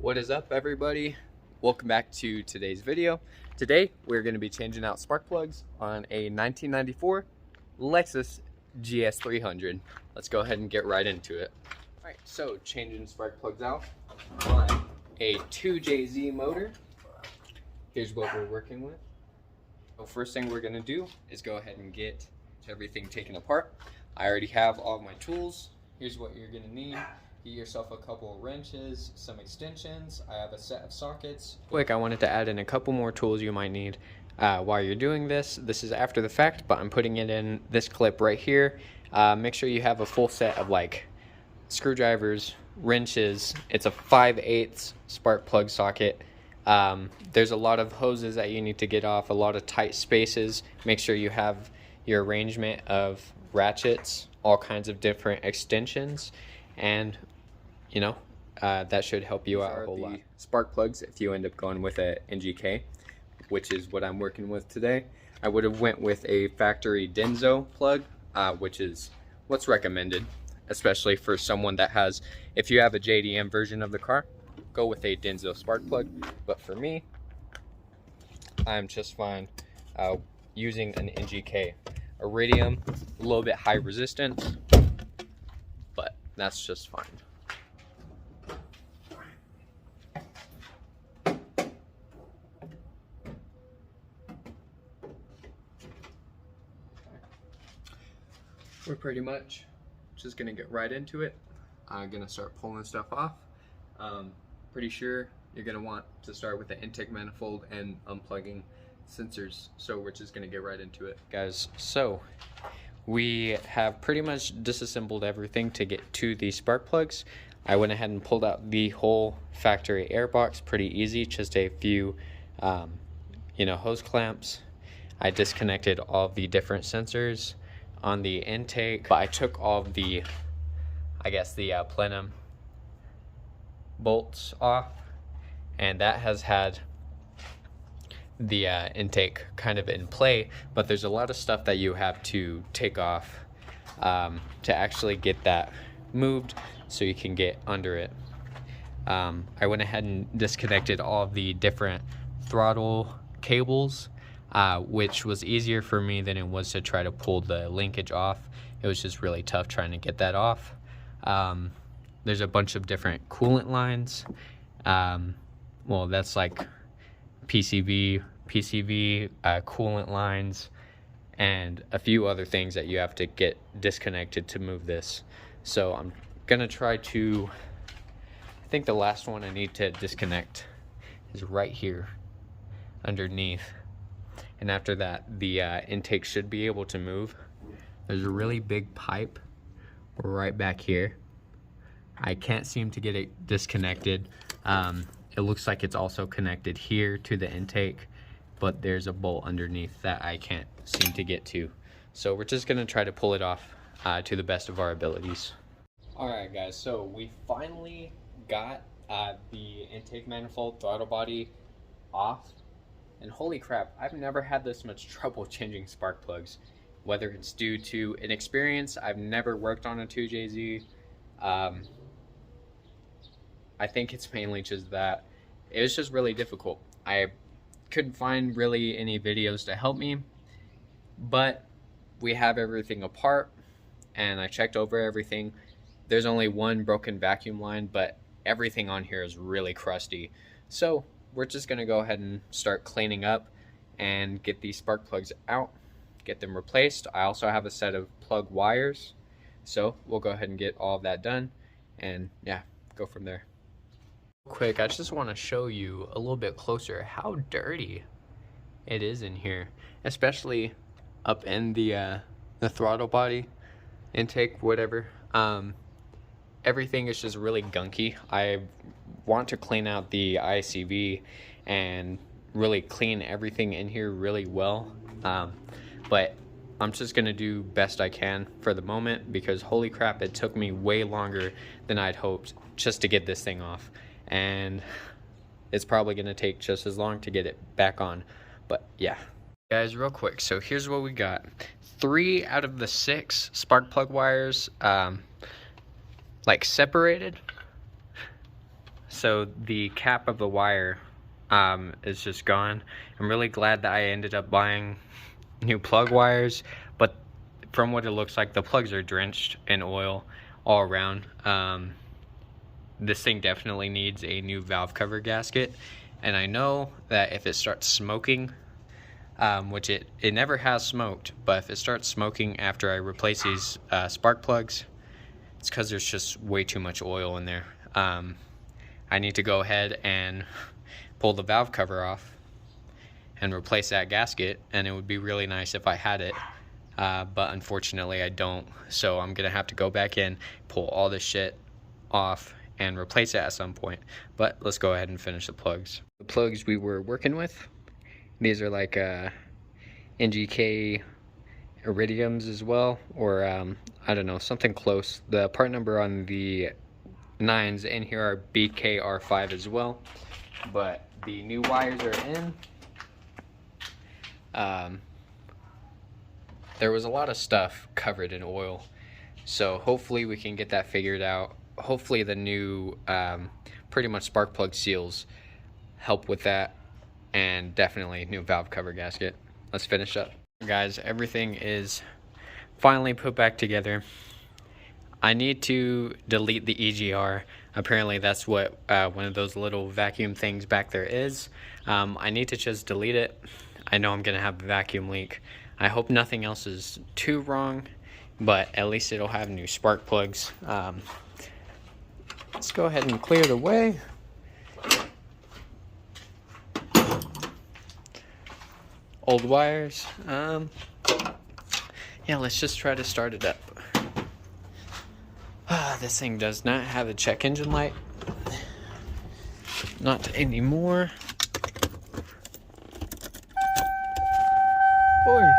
What is up, everybody? Welcome back to today's video. Today we're going to be changing out spark plugs on a 1994 Lexus GS300. Let's go ahead and get right into it. Alright, so changing spark plugs out on a 2JZ motor. Here's what we're working with. So first thing we're going to do is go ahead and get everything taken apart. I already have all my tools. Here's what you're going to need. Get yourself a couple of wrenches, some extensions. I have a set of sockets. Quick, I wanted to add in a couple more tools you might need while you're doing this. This is after the fact, but I'm putting it in this clip right here. Make sure you have a full set of like screwdrivers, wrenches. It's a 5/8 spark plug socket. There's a lot of hoses that you need to get off, a lot of tight spaces. Make sure you have your arrangement of ratchets, all kinds of different extensions, and you know, that should help you out a whole lot. Spark plugs, if you end up going with a NGK, which is what I'm working with today, I would have went with a factory Denso plug, which is what's recommended, especially for someone that has, if you have a JDM version of the car, go with a Denso spark plug. But for me, I'm just fine using an NGK. Iridium, a little bit high resistance, but that's just fine. We're pretty much just gonna get right into it. I'm gonna start pulling stuff off. Pretty sure you're gonna want to start with the intake manifold and unplugging sensors, so we're just gonna get right into it, guys. So we have pretty much disassembled everything to get to the spark plugs. I went ahead and pulled out the whole factory air box, pretty easy, just a few hose clamps. I disconnected all the different sensors on the intake, but I took all of the, the plenum bolts off, and that has had the intake kind of in play, but there's a lot of stuff that you have to take off to actually get that moved so you can get under it. I went ahead and disconnected all of the different throttle cables, which was easier for me than it was to try to pull the linkage off. It was just really tough trying to get that off. There's a bunch of different coolant lines. Well, that's like PCV, coolant lines, and a few other things that you have to get disconnected to move this. So I'm gonna try to, I think the last one I need to disconnect is right here underneath. And after that, the intake should be able to move. There's a really big pipe right back here. I can't seem to get it disconnected. It looks like it's also connected here to the intake, but there's a bolt underneath that I can't seem to get to. So we're just gonna try to pull it off to the best of our abilities. Alright guys, so we finally got the intake manifold throttle body off. And holy crap, I've never had this much trouble changing spark plugs. Whether it's due to inexperience, I've never worked on a 2JZ. I think it's mainly just that. It was just really difficult. I couldn't find really any videos to help me, but we have everything apart and I checked over everything. There's only one broken vacuum line, but everything on here is really crusty. So we're just gonna go ahead and start cleaning up and get these spark plugs out, get them replaced. I also have a set of plug wires, so we'll go ahead and get all of that done and yeah, go from there. Quick, I just want to show you a little bit closer how dirty it is in here, especially up in the throttle body intake, whatever. Everything is just really gunky. I want to clean out the ICV and really clean everything in here really well, but I'm just gonna do best I can for the moment, because holy crap, it took me way longer than I'd hoped just to get this thing off, and it's probably gonna take just as long to get it back on. But yeah, guys, real quick, so here's what we got. 3 out of the 6 spark plug wires like separated. So the cap of the wire is just gone. I'm really glad that I ended up buying new plug wires, but from what it looks like, the plugs are drenched in oil all around. This thing definitely needs a new valve cover gasket, and I know that if it starts smoking, which it never has smoked, but if it starts smoking after I replace these spark plugs, it's because there's just way too much oil in there. I need to go ahead and pull the valve cover off and replace that gasket, and it would be really nice if I had it, but unfortunately I don't. So I'm gonna have to go back in, pull all this shit off, and replace it at some point. But let's go ahead and finish the plugs. The plugs we were working with, these are like NGK iridiums as well, or I don't know, something close. The part number on the 9s in here are BKR5 as well, but the new wires are in. There was a lot of stuff covered in oil, so hopefully we can get that figured out. Hopefully the new pretty much spark plug seals help with that, and definitely new valve cover gasket. Let's finish up. Guys, everything is finally put back together. I need to delete the EGR. Apparently that's what one of those little vacuum things back there is. I need to just delete it. I know I'm gonna have a vacuum leak. I hope nothing else is too wrong, but at least it'll have new spark plugs. Let's go ahead and clear the way. Old wires. Yeah, let's just try to start it up. This thing does not have a check engine light. Not anymore. Boy.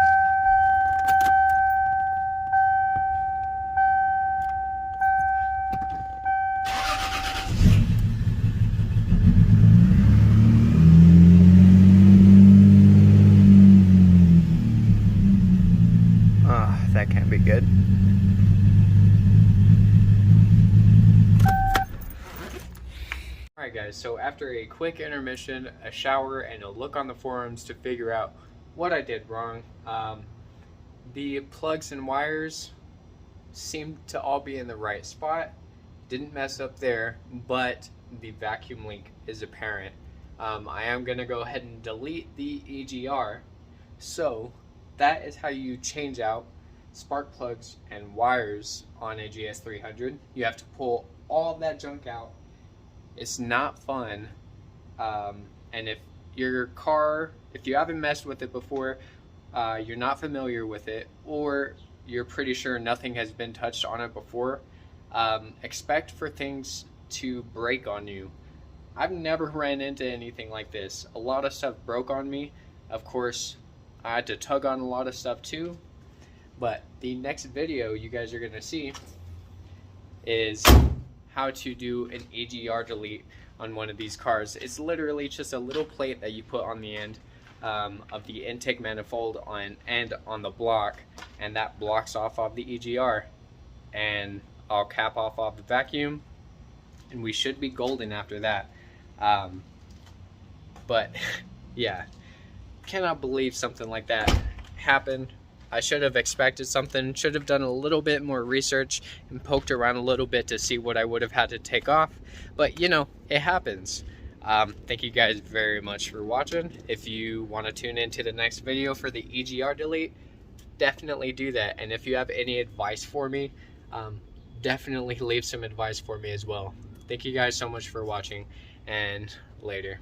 That can't be good. Alright guys, so after a quick intermission, a shower, and a look on the forums to figure out what I did wrong, the plugs and wires seemed to all be in the right spot. Didn't mess up there, but the vacuum leak is apparent. I am going to go ahead and delete the EGR. So that is how you change out spark plugs and wires on a GS300. You have to pull all that junk out. It's not fun, and if your car, if you haven't messed with it before, you're not familiar with it, or you're pretty sure nothing has been touched on it before, expect for things to break on you. I've never ran into anything like this. A lot of stuff broke on me. Of course, I had to tug on a lot of stuff too. But the next video you guys are going to see is how to do an EGR delete on one of these cars. It's literally just a little plate that you put on the end of the intake manifold and on the block, and that blocks off of the EGR. And I'll cap off of the vacuum, and we should be golden after that. But yeah, cannot believe something like that happened. I should have expected something, should have done a little bit more research and poked around a little bit to see what I would have had to take off. But you know, it happens. Thank you guys very much for watching. If you want to tune into the next video for the EGR delete, definitely do that. And if you have any advice for me, definitely leave some advice for me as well. Thank you guys so much for watching, and later.